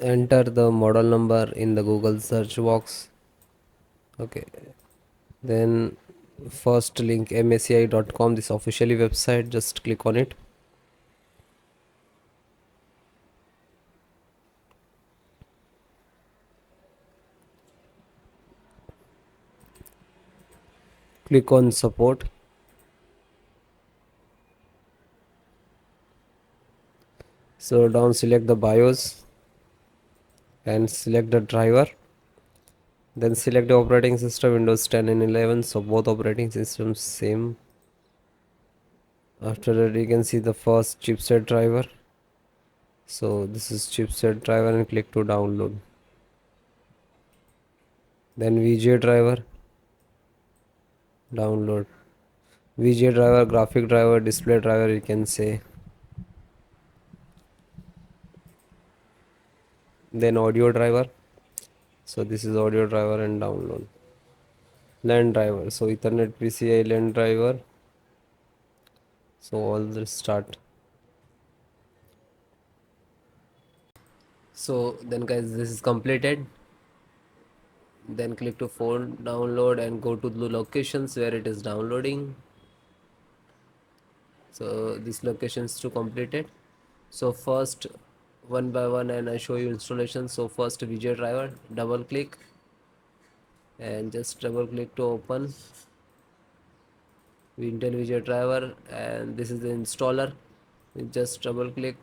enter the model number in the Google search box. Okay, then first link msci.com, this officially website, just click on it. Click on support. So down select the BIOS and select the driver. Then select the operating system, Windows 10 and 11, so both operating systems same. After that you can see the first chipset driver. So this is chipset driver and click to download. Then VGA driver, download. VGA driver, graphic driver, display driver, you can say. Then audio driver. So this is audio driver and download. LAN driver. So Ethernet PCI LAN driver. So all this start. So then guys, this is completed. Then click to phone download and go to the locations where it is downloading. So this locations to completed. So first one by one and I show you installation. So first VGA driver, double click and just double click to open Intel VGA driver, and this is the installer. You just double click.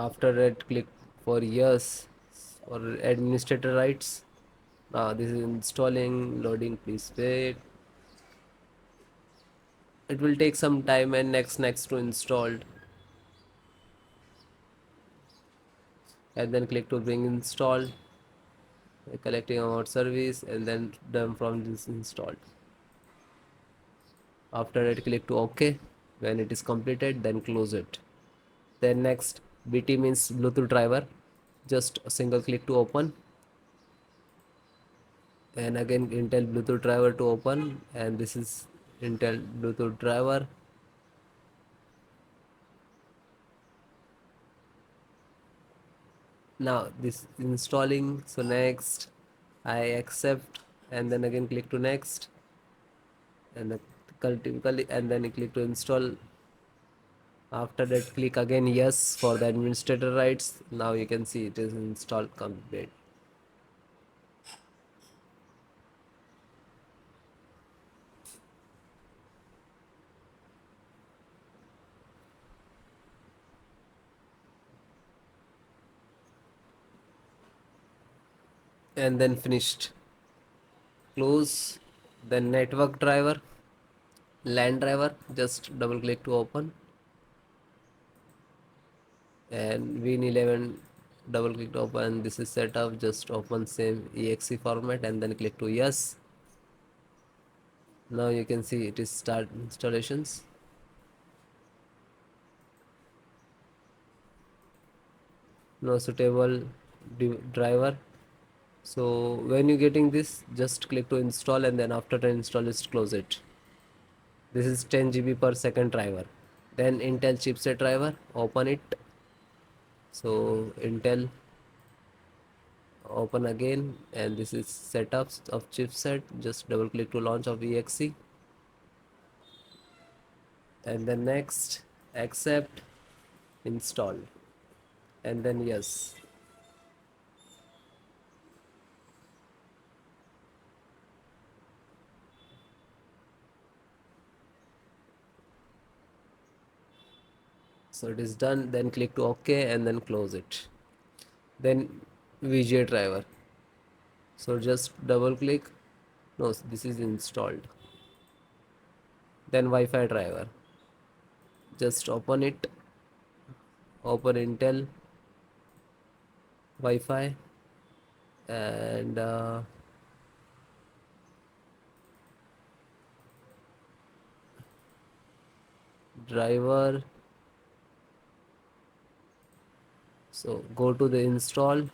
After that click for yes or administrator rights. Now this is installing, loading, please wait. It will take some time, and next to installed, and then click to bring installed, collecting about service, and then done from this installed. After that click to OK. When it is completed, then close it. Then next, BT means Bluetooth driver, just a single click to open, and again Intel Bluetooth driver to open, and this is Intel Bluetooth driver. Now this is installing, so next I accept, and then again click to next, and typically, and then click to install. After that click again yes for the administrator rights. Now you can see it is installed complete. And then finished. Close. Then network driver, LAN driver, just double click to open, and Win11 double click to open. This is set up, just open same exe format and then click to yes. Now you can see it is start installations. No suitable driver. So when you getting this, just click to install, and then after the install, just close it. This is 10 GB per second driver. Then Intel chipset driver, open it. So Intel, open again, and this is setups of chipset. Just double click to launch of exe, and then next, accept, install, and then yes. So it is done. Then click to OK and then close it. Then VGA driver. So just double click. No, this is installed. Then Wi-Fi driver. Just open it. Open Intel Wi-Fi, and driver. So go to the install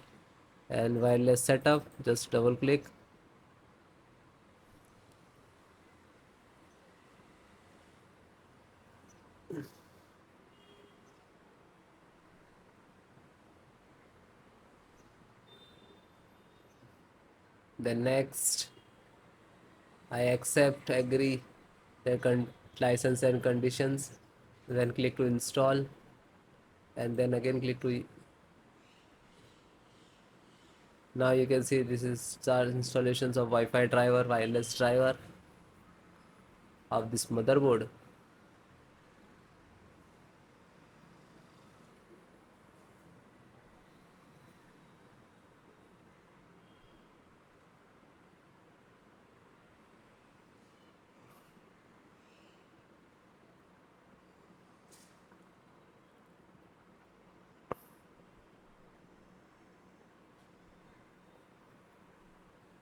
and wireless setup, just double click. Then next, I accept, agree the license and conditions. Then click to install, and then again click to. Now you can see this is start installations of Wi-Fi driver, wireless driver of this motherboard.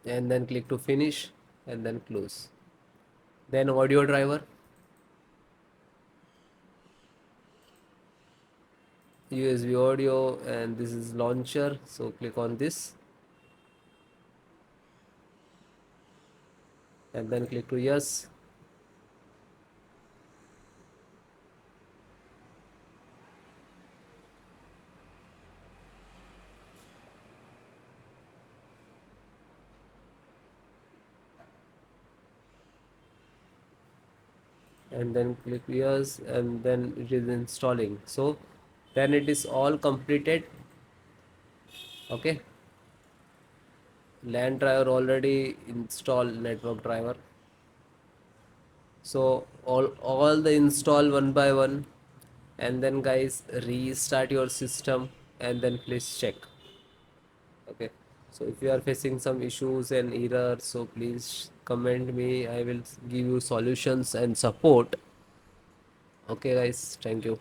And then click to finish and then close. Then audio driver, USB audio, and this is launcher, so click on this and then click to yes. And then click yes, and then it is installing. So then it is all completed. Okay, LAN driver already installed, network driver. So all the install one by one, and then guys restart your system and then please check. Okay, so if you are facing some issues and errors, so please comment me, I will give you solutions and support. Okay guys, thank you.